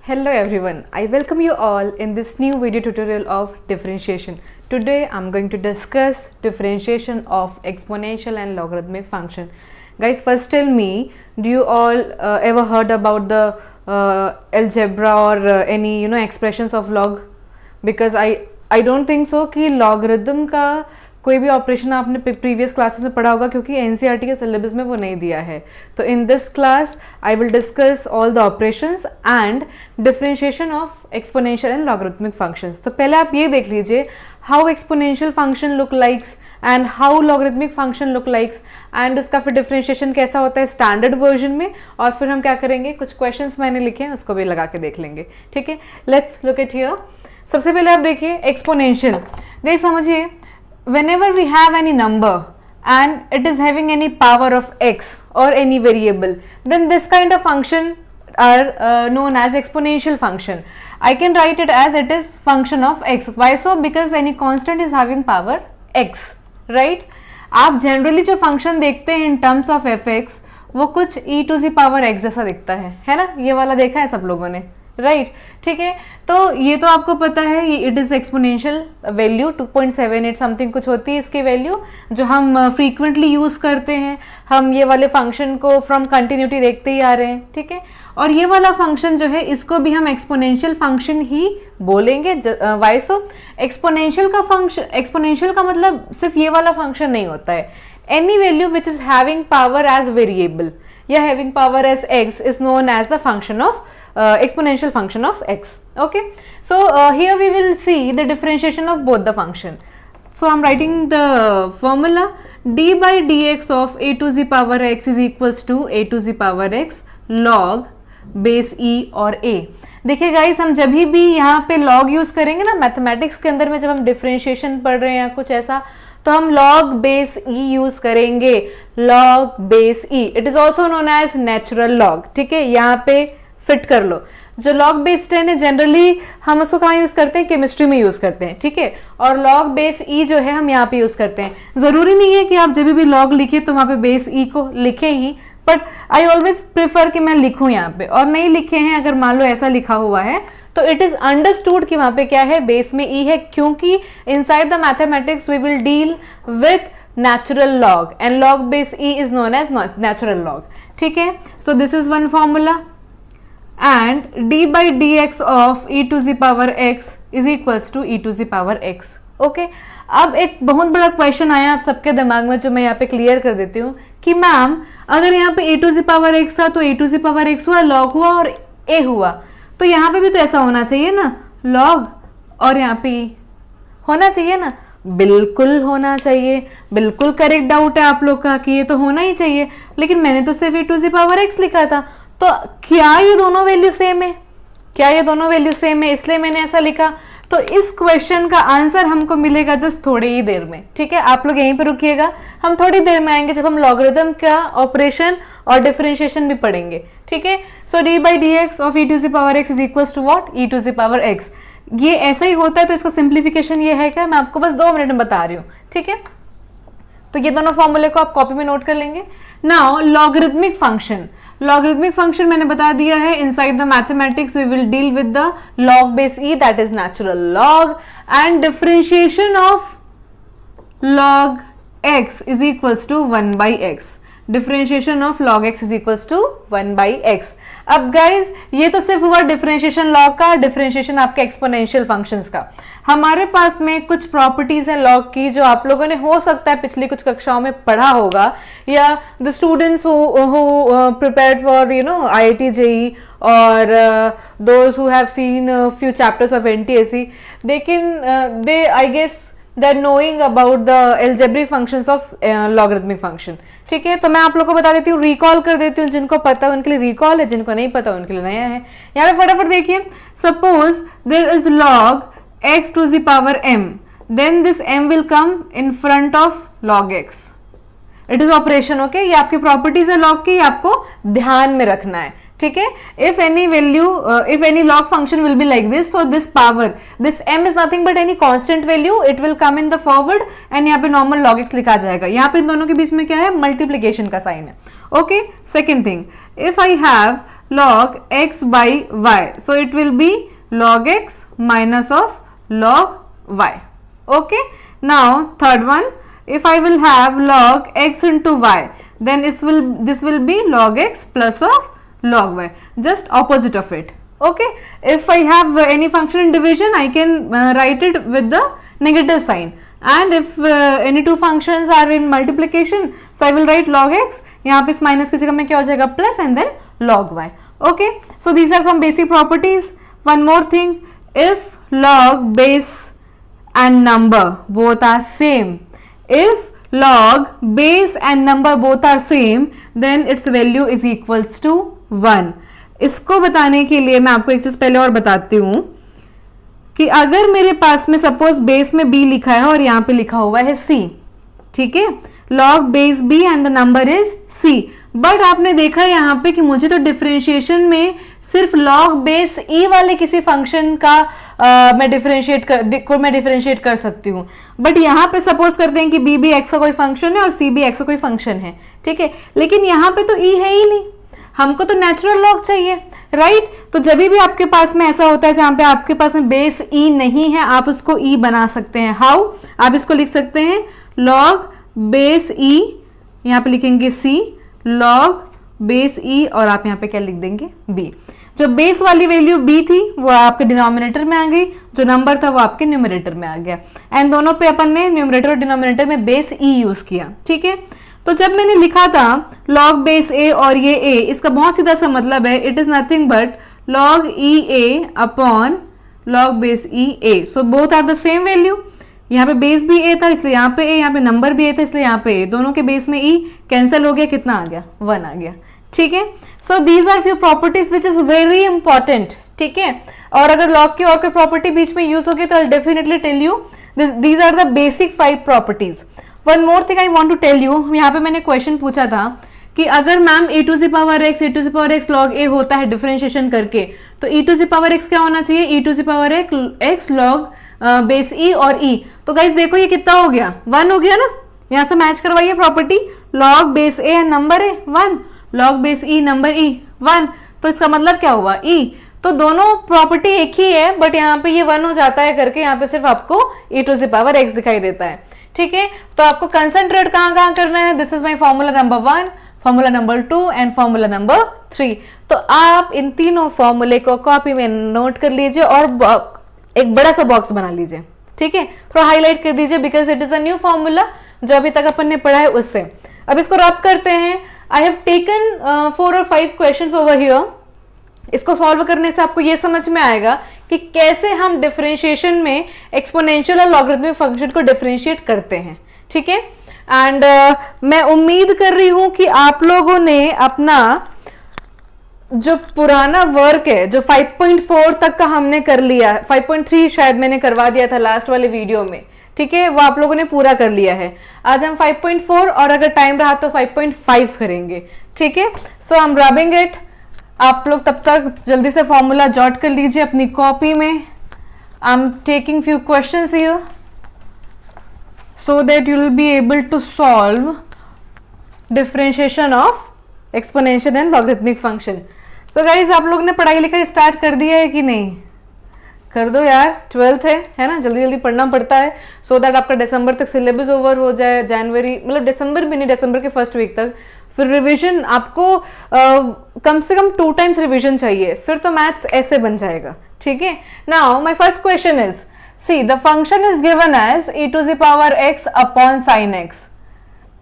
Hello everyone, I welcome you all in this new video tutorial of differentiation. Today I'm going to discuss differentiation of exponential and logarithmic function. Guys, first tell me, do you all ever heard about the algebra or any expressions of log? Because I don't think so कि logarithm का कोई भी operation आपने previous classes में पढ़ा होगा, क्योंकि NCERT के सिलेबस में वो नहीं दिया है. तो in this class I will discuss all the operations and differentiation of exponential and logarithmic functions. तो पहले आप ये देख लीजिए how exponential function look likes and how logarithmic function look likes, and उसका फिर डिफरेंशिएशन कैसा होता है स्टैंडर्ड वर्जन में. और फिर हम क्या करेंगे, कुछ क्वेश्चंस मैंने लिखे हैं उसको भी लगा के देख लेंगे. ठीक है, लेट्स लुक एट हियर. सबसे पहले आप देखिए एक्सपोनेंशियल. गाइस समझिए, whenever we have any number and it is having any power of x or any variable, then this kind of function are known as exponential function. I can write it as it is function of x. Why so? Because any constant is having power x, right? आप generally जो function देखते हैं in terms of fx वो कुछ e to the power x जैसा दिखता है ना? ये वाला देखा है सब लोगों ने, राइट? ठीक है, तो ये तो आपको पता है, ये it is exponential value 2.78 something कुछ होती है इसकी वैल्यू, जो हम फ्रीक्वेंटली यूज करते हैं. हम ये वाले फंक्शन को फ्रॉम कंटिन्यूटी देखते ही आ रहे हैं. ठीक है, और ये वाला फंक्शन जो है इसको भी हम एक्सपोनेंशियल फंक्शन ही बोलेंगे. Why so? एक्सपोनेंशियल का फंक्शन, एक्सपोनेंशियल का मतलब सिर्फ ये वाला फंक्शन नहीं होता है. Any value which is having power as variable या having power as X is known as the function of exponential function of x. Okay, so here we will see the differentiation of both the function. So I'm writing the formula: d by dx of a to the power x is equals to a to the power x log base e और a. देखिए guys, हम जब भी यहाँ पे log use करेंगे ना mathematics के अंदर में, जब हम डिफरेंशिएशन पढ़ रहे हैं या कुछ ऐसा, तो हम log बेस e यूज करेंगे. log base e, it is also known as natural log. ठीक है, यहाँ पे फिट कर लो. जो लॉग बेस 10 है जनरली हम उसको कहाँ यूज करते हैं, केमिस्ट्री में यूज करते हैं. ठीक है, और लॉग बेस ई जो है हम यहाँ पे यूज करते हैं. जरूरी नहीं है कि आप जब भी लॉग लिखे तो वहां पे बेस ई को लिखे ही, बट आई ऑलवेज प्रेफर कि मैं लिखूं यहाँ पे. और नहीं लिखे हैं, अगर मान लो ऐसा लिखा हुआ है तो इट इज अंडरस्टूड कि वहां पे क्या है, बेस में ई है, क्योंकि inside the mathematics we will deal with natural log and log base e is known as natural log. ठीक है, so this is one formula. And d by dx of e to the power x is equals to e to the power x. Okay? अब एक बहुत बड़ा question आया आप सबके दिमाग में, जो मैं यहाँ पे क्लियर कर देती हूँ कि मैम अगर यहाँ पे e to the power x था तो e to the power x हुआ, log हुआ और a हुआ, तो यहाँ पे भी तो ऐसा होना चाहिए ना, log और यहाँ पे होना चाहिए ना. बिल्कुल होना चाहिए, बिल्कुल करेक्ट डाउट है आप लोग का कि ये तो होना ही चाहिए, लेकिन मैंने तो सिर्फ e to the power x लिखा था. तो क्या ये दोनों वैल्यू सेम है? क्या ये दोनों वैल्यू सेम है, इसलिए मैंने ऐसा लिखा. तो इस क्वेश्चन का आंसर हमको मिलेगा जस्ट थोड़ी ही देर में. ठीक है, आप लोग यहीं पे रुकिएगा, हम थोड़ी देर में आएंगे जब हम लॉगरिथम का ऑपरेशन और डिफरेंशिएशन भी पढ़ेंगे. ठीक है, so D by D x of E to the power X is equals to what, E to the power X. ये ऐसा ही होता है, तो इसका सिंप्लीफिकेशन ये है क्या, मैं आपको बस 2 मिनट में बता रही हूँ. ठीक है, तो ये दोनों फॉर्मूले को आप कॉपी में नोट कर लेंगे. Now logarithmic function. Logarithmic function मैंने बता दिया है, inside the mathematics we will deal with the log base e, that is natural log, and differentiation of log x is equals to 1 by x. Differentiation of log x is equals to 1 by x. अब guys ये तो सिर्फ हुआ differentiation log का, differentiation आपके exponential functions का. हमारे पास में कुछ प्रॉपर्टीज है लॉग की जो आप लोगों ने हो सकता है पिछली कुछ कक्षाओं में पढ़ा होगा, या the students who prepared for IIT JEE और those who have seen few chapters of NTSE, they I guess they're knowing about the algebraic functions of logarithmic function. ठीक है, तो मैं आप लोगों को बता देती हूँ, रिकॉल कर देती हूँ. जिनको पता है उनके लिए रिकॉल है, जिनको नहीं पता उनके लिए नया है. यहाँ पे फटाफट देखिए, suppose there is log x to the power m, then this m will come in front of log x. It is operation. okay? ये आपकी प्रॉपर्टीज है log की, आपको ध्यान में रखना है. ठीक है, if any value, if any log function will be like this, so this power, this m is nothing but any constant value, it will come in the forward and यहाँ पे normal log x लिखा जाएगा. यहाँ पे इन दोनों के बीच में क्या है, मल्टीप्लीकेशन का साइन है. Okay, second thing, if I have log x by y. So it will be log x minus of log y. Okay. Now third one, if I will have log x into y, then this will be log x plus of log y, just opposite of it. Okay. If I have any function in division, I can write it with the negative sign, and if any two functions are in multiplication, so I will write log x, यहाँ पे इस minus की जगह में क्या हो जाएगा plus, and then log y. Okay, so these are some basic properties. One more thing, if log base and number both are same, if log base and number both are same, then its value is equals to 1. इसको बताने के लिए मैं आपको एक चीज पहले और बताती हूँ कि अगर मेरे पास में सपोज बेस में b लिखा है और यहाँ पे लिखा हुआ है c, ठीक है, log base b and the number is c, but आपने देखा यहाँ पे कि मुझे तो डिफरेंशिएशन में सिर्फ log base e वाले किसी फंक्शन का मैं डिफरेंशिएट कर सकती हूँ, बट यहाँ पे सपोज करते हैं कि b भी x का कोई फंक्शन है और c भी x का कोई फंक्शन है, ठीक है, लेकिन यहाँ पे तो e है ही नहीं, हमको तो नेचुरल लॉग चाहिए, राइट. तो जब भी आपके पास में ऐसा होता है जहां पे आपके पास में बेस e नहीं है, आप उसको e बना सकते हैं. हाउ? आप इसको लिख सकते हैं log बेस e, यहाँ पे लिखेंगे c, log बेस e, और आप यहाँ पे क्या लिख देंगे b. जो बेस वाली वैल्यू b थी वो आपके डिनोमिनेटर में आ गई, जो नंबर था वो आपके न्यूमरेटर में आ गया, एंड दोनों पे अपन ने न्यूमरेटर और डिनोमिनेटर में बेस e यूज किया, ठीक है. तो जब मैंने लिखा था log बेस a और ये a, इसका बहुत सीधा सा मतलब है it is nothing but log e a upon log base e a. So both are the same value. यहाँ पे बेस भी a था इसलिए यहाँ पे a, यहाँ पे नंबर भी a था इसलिए यहाँ पे a, दोनों के बेस में e कैंसिल हो गया, कितना आ गया, 1 आ गया, ठीक है. So these are few properties which is very important, ठीक है. और अगर log की और कोई प्रॉपर्टी बीच में यूज होगी तो I definitely tell you these are the basic 5 properties. One more thing I want to tell you, यहाँ पे मैंने क्वेश्चन पूछा था कि अगर ma'am e to the power x log a होता है डिफरेंशिएशन करके, तो e to the power x क्या होना चाहिए, e to the power x log base e और e. तो गाइस देखो ये कितना हो गया, 1 हो गया ना. यहाँ से मैच करवाइए property, log base a number है 1, log base e number e 1, तो इसका मतलब क्या हुआ e. तो दोनों प्रॉपर्टी एक ही है, बट यहाँ पे ये 1 हो जाता है करके यहाँ पे सिर्फ आपको e to the power x दिखाई देता है, ठीक है. तो आपको कंसंट्रेट कहाँ करना है, this is my formula number 1, formula number 2 and formula number 3. तो आप इन तीनों फॉर्मूले को कॉपी में नोट कर लीजिए और एक बड़ा सा बॉक्स बना लीजिए, ठीक है, थोड़ा हाईलाइट कर दीजिए because it is a new formula जो अभी तक अपन ने पढ़ा है उससे. अब इसको रब करते हैं. आई हैव टेकन 4 और 5 क्वेश्चंस ओवर हियर. इसको सॉल्व करने से आपको ये समझ में आएगा कि कैसे हम डिफरेंशिएशन में एक्सपोनेंशियल और लॉगरिथमिक फंक्शन को डिफरेंशिएट करते हैं, ठीक है. एंड मैं उम्मीद कर रही हूं कि आप लोगों ने अपना जो पुराना वर्क है जो 5.4 तक का हमने कर लिया, 5.3 शायद मैंने करवा दिया था लास्ट वाले वीडियो में, ठीक है, वो आप लोगों ने पूरा कर लिया है. आज हम 5.4 और अगर टाइम रहा तो 5.5 करेंगे, ठीक है. सो आई एम रबिंग इट. आप लोग तब तक जल्दी से फॉर्मूला जॉट कर लीजिए अपनी कॉपी में. आई am taking few questions here so that you will be able to solve differentiation of exponential and logarithmic function. So guys, आप लोग ने पढ़ाई लिखाई स्टार्ट कर दिया है कि नहीं? कर दो यार, 12th है ना, जल्दी जल्दी पढ़ना पड़ता है so that आपका दिसंबर तक सिलेबस ओवर हो जाए, जनवरी मतलब दिसंबर भी नहीं, दिसंबर के फर्स्ट वीक तक. फिर रिवीजन आपको कम से कम 2 टाइम्स रिवीजन चाहिए, फिर तो मैथ्स ऐसे बन जाएगा, ठीक है. Now my first question is, see the function is given as e to the power x upon sin x.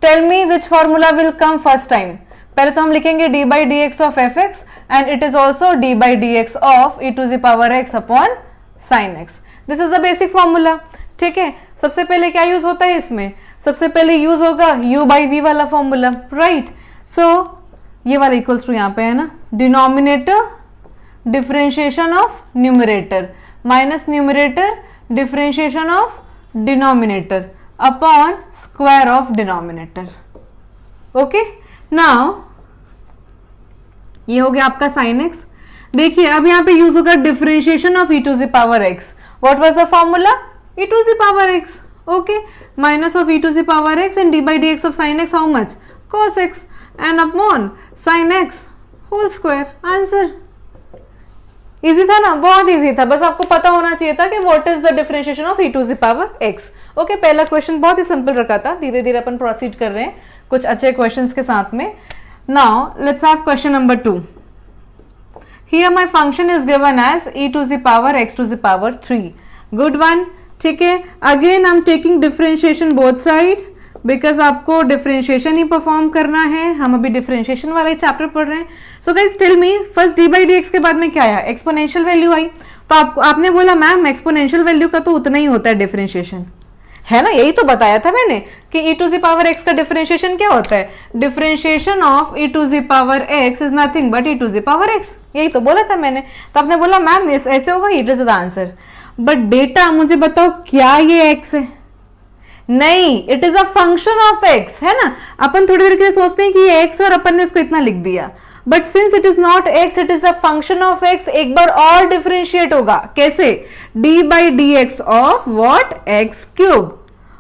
Tell me which formula will come first time. पहले तो हम लिखेंगे d by dx of fx and it is also d by dx of e to the power x upon sin x. This is the basic formula. ठीक है, सबसे पहले क्या use होता है इसमें, सबसे पहले यूज होगा u by v वाला फॉर्मूला, राइट. सो ये वाला इक्वल्स टू यहाँ पे है ना, denominator differentiation of numerator minus numerator differentiation of denominator upon square of denominator. Okay, now ये हो गया आपका साइन एक्स. देखिए अब यहाँ पे यूज होगा differentiation of E to the power x. What was the formula, e to the power x, okay, minus of E to the power x and d by D x of sine x how much, cos x, and upon sine x whole square, answer. Easy था ना, बहुत easy था, बस आपको पता होना चाहिए था कि what is the differentiation of e to the power x। Okay, पहला क्वेश्चन बहुत ही सिंपल रखा था, धीरे धीरे अपन प्रोसीड कर रहे हैं कुछ अच्छे क्वेश्चंस के साथ में। Now let's have question number 2। Here my function is given as e to the power x to the power 3। Good one, ठीक है। Again I am taking differentiation both side, because आपको डिफरेंशिएशन ही perform करना है, हम अभी differentiation वाला ही chapter पढ़ रहे हैं। So guys tell me, first d by D x के बाद में क्या आया, एक्सपोनेंशियल वैल्यू आई। तो आपने बोला मैम एक्सपोनेंशियल वैल्यू का तो उतना ही होता है डिफरेंशिएशन, है ना, यही तो बताया था मैंने कि e to the power x का डिफरेंशिएशन क्या होता है, differentiation of e to the power x is nothing but e to the power x, यही तो बोला था मैंने। तो आपने बोला मैम ऐसे होगा, it is the answer. But बेटा मुझे बताओ क्या ये x है? नहीं, it is a function of x, है ना। अपन थोड़ी देर के लिए सोचते हैं कि ये x और अपन ने इसको इतना लिख दिया, but since it is not x, it is the function of x। एक बार और डिफरेंशिएट होगा, कैसे, d by D x of what, x cube.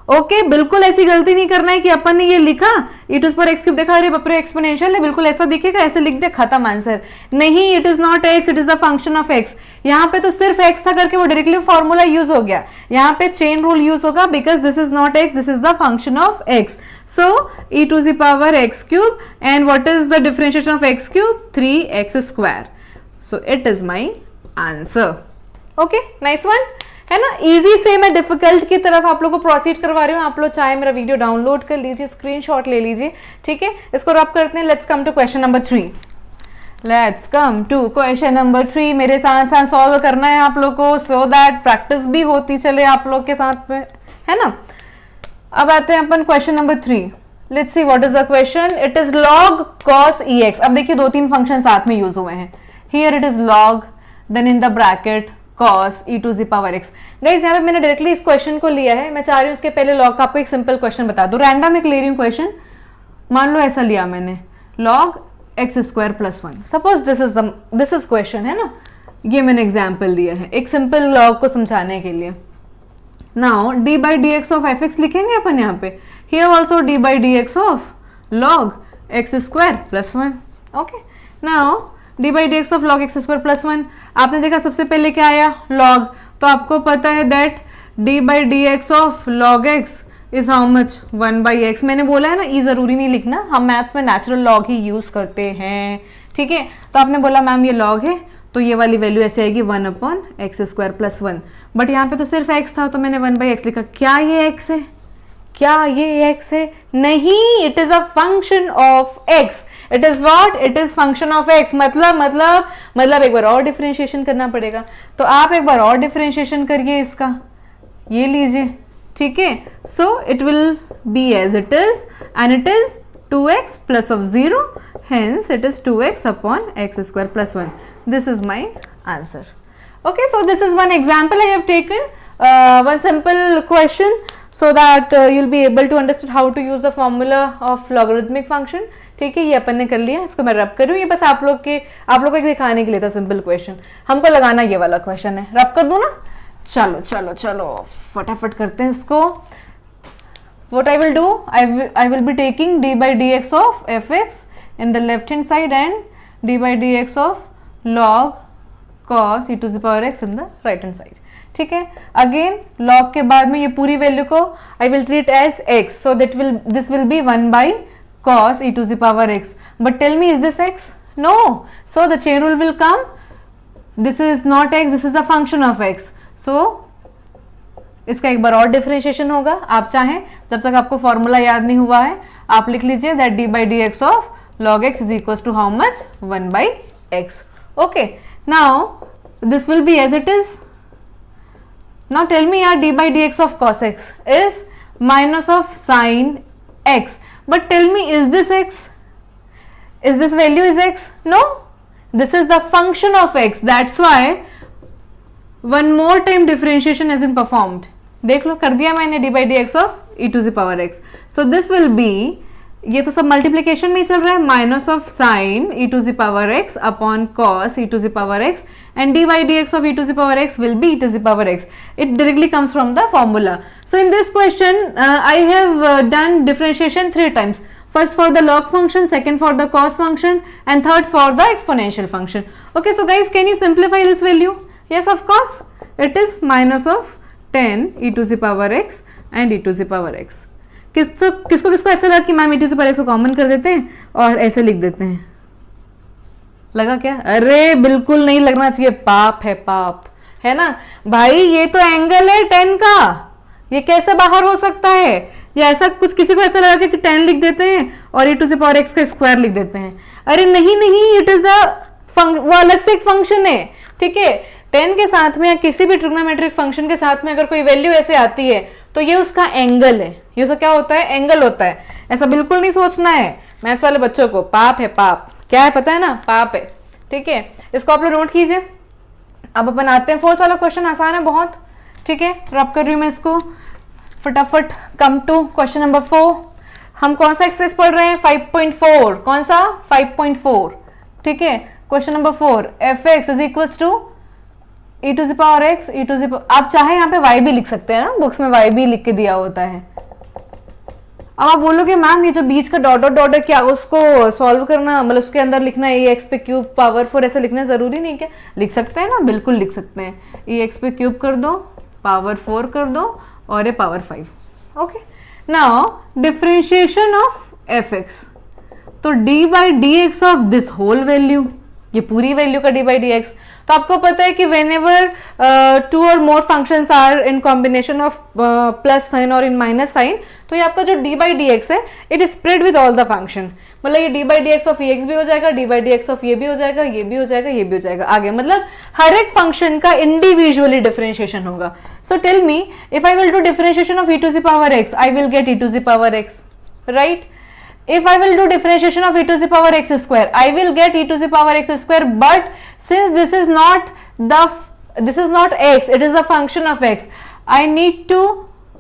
Okay, बिल्कुल ऐसी गलती नहीं करना है कि अपन ने ये लिखा e टू पर x क्यूब, देखा अरे बाप रे एक्सपोनेंशियल है, बिल्कुल ऐसा दिखेगा, ऐसे लिख दे, खत्म आंसर। नहीं, it is not x, it is the function of x। यहाँ पे तो सिर्फ x था करके वो डायरेक्टली फॉर्मूला यूज हो गया, यहाँ पे चेन रूल यूज होगा, because this is not x, this is the function of x। So e to the power x cube, and what is the differentiation of x cube, 3x square. So it is my answer. Okay, nice one, है ना। Easy से मैं difficult की तरफ आप लोगों को proceed करवा रही हूँ। आप लोग चाहे मेरा वीडियो डाउनलोड कर लीजिए, स्क्रीनशॉट ले लीजिए, ठीक है। इसको रब करते हैं। Let's come to question number 3। Let's come to question number 3। मेरे साथ साथ सॉल्व करना है आप लोग को, सो दैट प्रैक्टिस भी होती चले आप लोग के साथ में, है ना। अब आते हैं अपन question number 3। Let's see what is the question. It is log cos ex। अब देखिए दो तीन फंक्शन साथ में यूज हुए हैं। Here it is log, then in the bracket cos e to the power x। Guys यहाँ पे मैंने डायरेक्टली इस क्वेश्चन को लिया है, मैं चाह रही हूँ उसके पहले log का आपको एक सिंपल क्वेश्चन बता दूं। रैंडम एक ले रही हूँ क्वेश्चन, मान लो ऐसा लिया मैंने, log x square plus 1। Suppose this is question, है ना, ये मैंने एग्जाम्पल लिया है एक सिंपल log को समझाने के लिए। Now d by D x of f x लिखेंगे अपन यहाँ पे, here also d by D x of log x square plus 1। Okay, now d by D x of log x square plus 1। आपने देखा सबसे पहले क्या आया, log, तो आपको पता है that d by D x of log x is how much, 1 by x. मैंने बोला है ना, ई जरूरी नहीं लिखना, हम मैथ्स में नेचुरल लॉग ही यूज करते हैं, ठीक है। तो आपने बोला मैम ये log है, तो ये वाली वैल्यू ऐसे आएगी 1 upon x square plus 1। But यहाँ पे तो सिर्फ x था, तो मैंने 1 बाई एक्स लिखा। क्या ये x है? क्या ये x है? नहीं, it is a function of x। It is what, it is function of x। मतलब एक बार और डिफरेंशिएशन करना पड़ेगा, तो आप एक बार और डिफरेंशिएशन करिए इसका, ये लीजिए, ठीक है। So it will be as it is, and it is 2x plus of 0, hence it is 2x upon x square plus 1। This is my answer. Okay, so this is one example I have taken, one simple question, so that you'll be able to understand how to use the formula of logarithmic function। ठीक है, ये अपन ने कर लिया, इसको मैं रब कर रही हूँ। ये बस आप लोग को एक दिखाने के लिए था, सिंपल क्वेश्चन। हमको लगाना ये वाला क्वेश्चन है, रब कर दूँ ना। चलो चलो चलो फटाफट करते हैं इसको। What I will do, I will be taking d by dx of fx in the left hand side and d by dx of log cos e to the power x in the right hand side। ठीक है, again log के बाद में ये पूरी value को I will treat as x, so this will be 1 by cos e to the power x। But tell me, is this x? No, so the chain rule will come, this is not x, this is the function of x। so इसका एक बार और differentiation होगा। आप चाहें, जब तक आपको formula याद नहीं हुआ है, आप लिख लीजिए that d by dx of log x is equals to how much, 1 by x। okay, now this will be as it is। now tell me यार, d by dx of cos x is minus of sin x, but tell me, is this x? Is this value is x? No, this is the function of x, that's why one more time differentiation has been performed। देख लो, कर दिया मैंने d by dx of e to the power x। so this will be, ये तो सब multiplication में ही चल रहा है, minus of sine e to the power x upon cos e to the power x, and d by dx of e to the power x will be e to the power x। it directly comes from the formula। so in this question I have done differentiation 3 times। first for the log function, second for the cos function, and third for the exponential function. Okay, so guys, can you simplify this value? Yes, of course, it is minus of 10 e to the power x and e to the power x. किसको ऐसा लगा कि ma'am e to the power x को common कर देते हैं और ऐसे लिख देते हैं? लगा क्या? अरे बिल्कुल नहीं लगना चाहिए, पाप है, पाप है ना भाई। ये तो एंगल है 10 का, ये कैसे बाहर हो सकता है? या ऐसा कुछ किसी को ऐसा लगा कि 10 लिख देते हैं और e to the power x का स्क्वायर लिख देते हैं? अरे नहीं नहीं, इट इज वो अलग से एक फंक्शन है, ठीक है। 10 के साथ में या किसी भी ट्रिग्नोमेट्रिक फंक्शन के साथ में अगर कोई वैल्यू ऐसे आती है तो ये उसका एंगल है, ये उसका क्या होता है? एंगल होता है। ऐसा बिल्कुल नहीं सोचना है मैथ्स वाले बच्चों को, पाप है, पाप। क्या है पता है ना? पाप है, ठीक है। इसको आप लोग नोट कीजिए। अब अपन आते हैं फोर्थ वाला क्वेश्चन, आसान है बहुत, ठीक है। रब कर रही हूँ मैं इसको फटाफट। Come to question number 4। हम कौन सा एक्सरसाइज पढ़ रहे हैं? 5.4। कौन सा? 5.4, ठीक है। Question number 4, f x is equal to e to the power x e to the, आप चाहे यहाँ पे y भी लिख सकते हैं ना, बुक्स में y भी लिख के दिया होता है। अब आप बोलोगे मैम ये जो बीच का डॉट डॉट डॉट है क्या उसको सॉल्व करना, मतलब उसके अंदर लिखना है e x पे क्यूब पावर 4, ऐसा लिखना जरूरी नहीं क्या? लिख सकते हैं ना, बिल्कुल लिख सकते हैं। e x पे क्यूब कर दो, पावर 4 कर दो और ये power 5। Okay, now differentiation of f x, तो d by D x of this whole value, ये पूरी वैल्यू का d बाई डी एक्स। तो आपको पता है कि whenever two or more functions are in combination of plus sign और in minus sign, तो ये आपका जो d by dx है it is spread with all the function, मतलब ये d by dx of ex भी हो जाएगा, d by dx of ये भी हो जाएगा, ये भी हो जाएगा, ये भी हो जाएगा आगे, मतलब हर एक फंक्शन का इंडिविजुअली डिफरेंशिएशन होगा। So tell me, if I will do differentiation of e to the power x, I will get e to the power x, right? If I will do differentiation of e to the power x square, I will get e to the power x square, but since this is not x, it is the function of x, I need to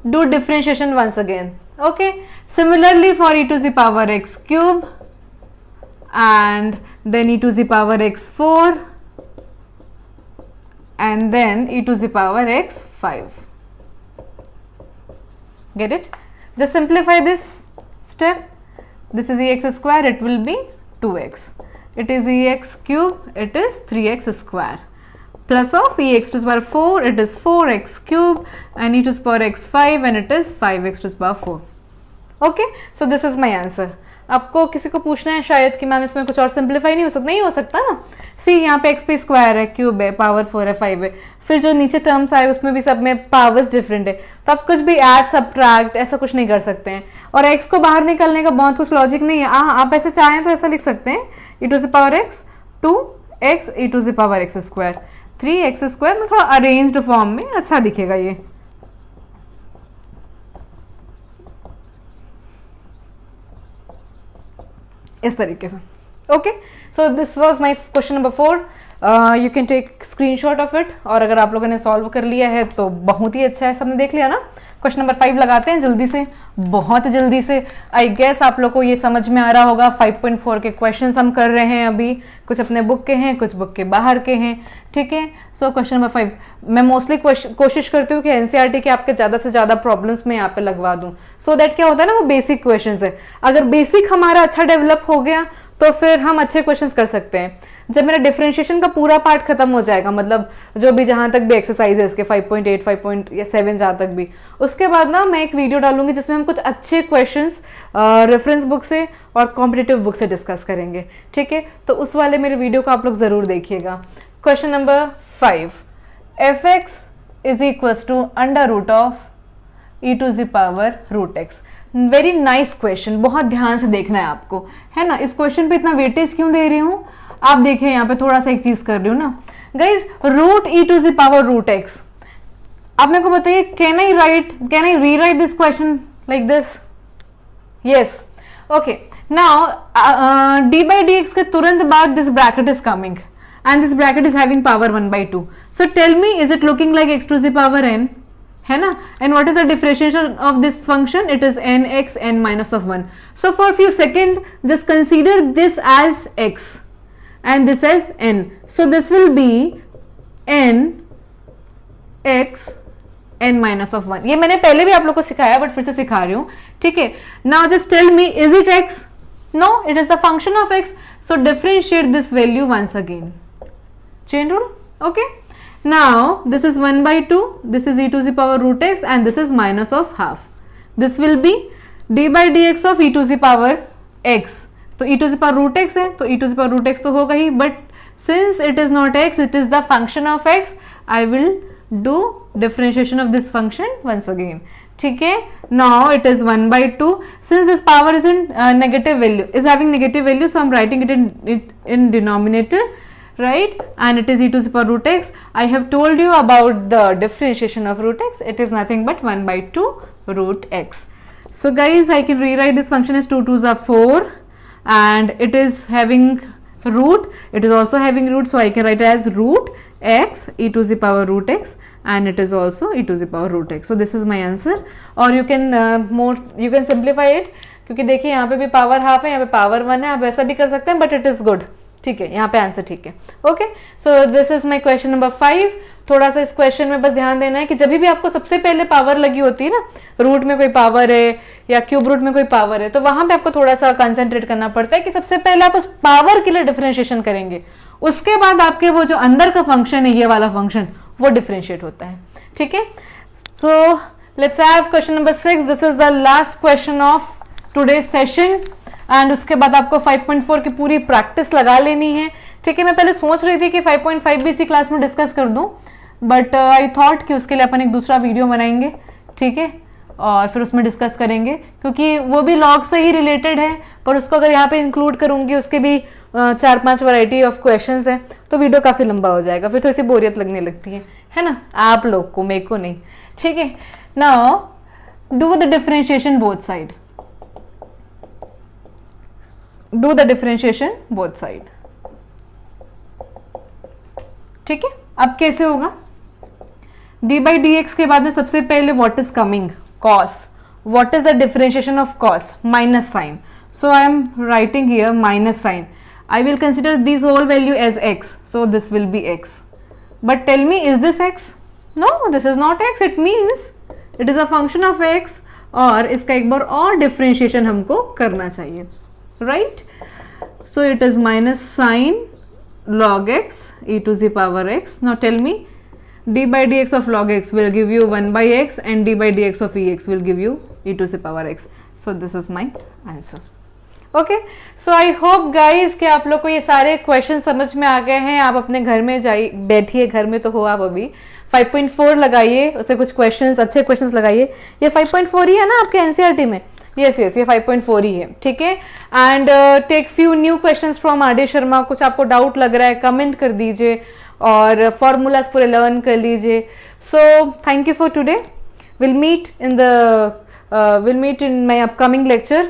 do differentiation once again. Okay, similarly for e to the power x cube and then e to the power x 4 and then e to the power x 5. Get it? Just simplify this step. This is ex square, it will be 2x. It is ex cube, it is 3x square. Plus of ex to the power 4, it is 4x cube, and e to the power x 5, and it is 5x to the power 4. Okay, so this is my answer. आपको किसी को पूछना है शायद कि ma'am इसमें कुछ और सिंप्लीफाई नहीं हो सकता? नहीं हो सकता ना। सी यहाँ पे x पे स्क्वायर है, क्यूब है, पावर 4 है, 5 है, फिर जो नीचे टर्म्स आए उसमें भी सब में पावर्स डिफरेंट है, तो आप कुछ भी ऐड सब्ट्रैक्ट ऐसा कुछ नहीं कर सकते हैं। और x को बाहर निकलने का बहुत कुछ लॉजिक नहीं है। आप ऐसे चाहें तो ऐसा लिख सकते हैं, e to the power x 2x e to the power x square 3x square, में थोड़ा अरेंज्ड फॉर्म में अच्छा दिखेगा ये। इस तरीके से। Okay, so this was my question number 4। You can take screenshot of it, और अगर आप लोगों ने सॉल्व कर लिया है तो बहुत ही अच्छा है। सबने देख लिया ना? क्वेश्चन नंबर 5 लगाते हैं जल्दी से, बहुत जल्दी से। आई गेस आप लोग को ये समझ में आ रहा होगा। 5.4 के क्वेश्चंस हम कर रहे हैं अभी, कुछ अपने बुक के हैं, कुछ बुक के बाहर के हैं, ठीक है। सो क्वेश्चन नंबर 5 मैं मोस्टली कोशिश करती हूँ कि एनसीईआरटी के आपके ज़्यादा से ज़्यादा प्रॉब्लम्स में यहाँ पे लगवा दूँ, सो दैट क्या होता है ना, वो बेसिक क्वेश्चन है। अगर बेसिक हमारा अच्छा डेवलप हो गया तो फिर हम अच्छे क्वेश्चन कर सकते हैं। जब मेरा डिफरेंशिएशन का पूरा पार्ट खत्म हो जाएगा, मतलब जो भी जहाँ तक भी एक्सरसाइज है इसके 5.8 5.7 जहाँ तक भी, उसके बाद ना मैं एक वीडियो डालूंगी जिसमें हम कुछ अच्छे क्वेश्चंस रेफरेंस बुक से और कॉम्पिटिटिव बुक से डिस्कस करेंगे, ठीक है। तो उस वाले मेरे वीडियो को आप लोग ज़रूर देखिएगा। Question number 5, f x is equal to under root of E to the power root x. Very nice question, बहुत ध्यान से देखना है आपको, है ना। इस क्वेश्चन पे इतना वेटेज क्यों दे रही हूँ? आप देखिए यहाँ पे थोड़ा सा एक चीज कर रही हूँ ना guys, root e to the power root x. आप मेरे को बताइए, can I rewrite this question like this? Yes, okay. Now d by D x के तुरंत बाद this bracket is coming and this bracket is having power 1/2। So tell me, is it looking like x to the power n, है ना? And what is the differentiation of this function? It is nx n minus of 1. So for few second just consider this as x and this as n. So this will be n x n minus of 1। ये मैंने पहले भी आप लोग को सिखाया but फिर से सिखा रही हूँ, ठीक है। Now just tell me, is it x? No, it is the function of x, so differentiate this value once again, chain rule, okay. Now this is 1/2, this is e to the power root x and this is minus of half, this will be d by dx of e to the power x। तो e to the power root x है तो e to the power root x तो होगा ही, but since it is not x, it is the function of x, I will do differentiation of this function once again, ठीक है। now it is 1/2, since this power is in negative value, is having negative value, so I'm writing it in denominator, right, and it is e to the power root x. I have told you about the differentiation of root x, it is nothing but 1/2 root x. So guys, I can rewrite this function as 2 2s are 4 and it is having root, it is also having root, so I can write it as root x e to the power root x and it is also e to the power root x. So this is my answer, or you can simplify it, क्योंकि देखिए यहाँ पे भी power half है, यहाँ पे power 1 है, आप ऐसा भी कर सकते हैं बट इट इज गुड, ठीक है। यहाँ पे आंसर ठीक है, okay. So this is my question number 5। थोड़ा सा इस क्वेश्चन में बस ध्यान देना है कि जब भी आपको सबसे पहले पावर लगी होती है ना, रूट में कोई पावर है या क्यूब रूट में कोई पावर है, तो वहां पे आपको थोड़ा सा कंसंट्रेट करना पड़ता है कि सबसे पहले आप उस पावर के लिए डिफरेंशिएशन करेंगे, उसके बाद आपके वो जो अंदर का फंक्शन है, ये वाला फंक्शन, वो डिफरेंशिएट होता है, ठीक है। So let's have question number 6। This is the last question of today's session and उसके बाद आपको 5.4 की पूरी प्रैक्टिस लगा लेनी है, ठीक है। मैं पहले सोच रही थी कि 5.5 भी इसी क्लास में डिस्कस कर दूं, बट आई थॉट कि उसके लिए अपन एक दूसरा वीडियो बनाएंगे, ठीक है, और फिर उसमें डिस्कस करेंगे, क्योंकि वो भी लॉग से ही रिलेटेड है, पर उसको अगर यहाँ पे इंक्लूड करूंगी, उसके भी 4-5 वैरायटी ऑफ क्वेश्चंस हैं, तो वीडियो काफी लंबा हो जाएगा, फिर थोड़ी सी बोरियत लगने लगती है ना, आप लोग को, मेरे को नहीं, ठीक है। Now do the differentiation both side, do the differentiation both side, ठीक है। अब कैसे होगा, d by dx के बाद में सबसे पहले what is coming, cos, what is the differentiation of cos, minus sign, so I am writing here minus sign. I will consider this whole value as x, so this will be x, but tell me, is this x? No, this is not x, it means it is a function of x, और इसका एक बार और differentiation हमको करना चाहिए, right? So it is minus sin log x e to the power x. Now tell me, d by dx of log x will give you 1 by x and d by dx of ex will give you e to the power x. So this is my answer. Okay, so I hope guys कि आप लोग को ये सारे question समझ में आ गए हैं। आप अपने घर में जाइए, बैठिए, घर में तो हो आप अभी, 5.4 लगाइए, उसे कुछ क्वेश्चंस, अच्छे क्वेश्चंस लगाइए। ये 5.4 ही है ना आपके एनसीईआरटी में? यस ये 5.4 ही है, ठीक है। And take few new questions from R D Sharma. कुछ आपको डाउट लग रहा है कमेंट कर दीजिए और फॉर्मूलाज पूरे लर्न कर लीजिए। So thank you for today. Will meet in my upcoming lecture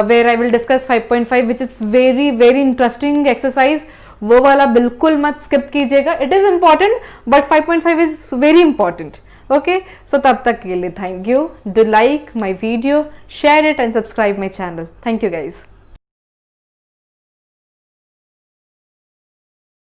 where I will discuss 5.5 which is very interesting exercise। वो वाला बिल्कुल मत स्किप कीजिएगा, it is important but 5.5 is very important. Okay, so तब तक के लिए thank you. Do like my video, share it and subscribe my channel. Thank you guys.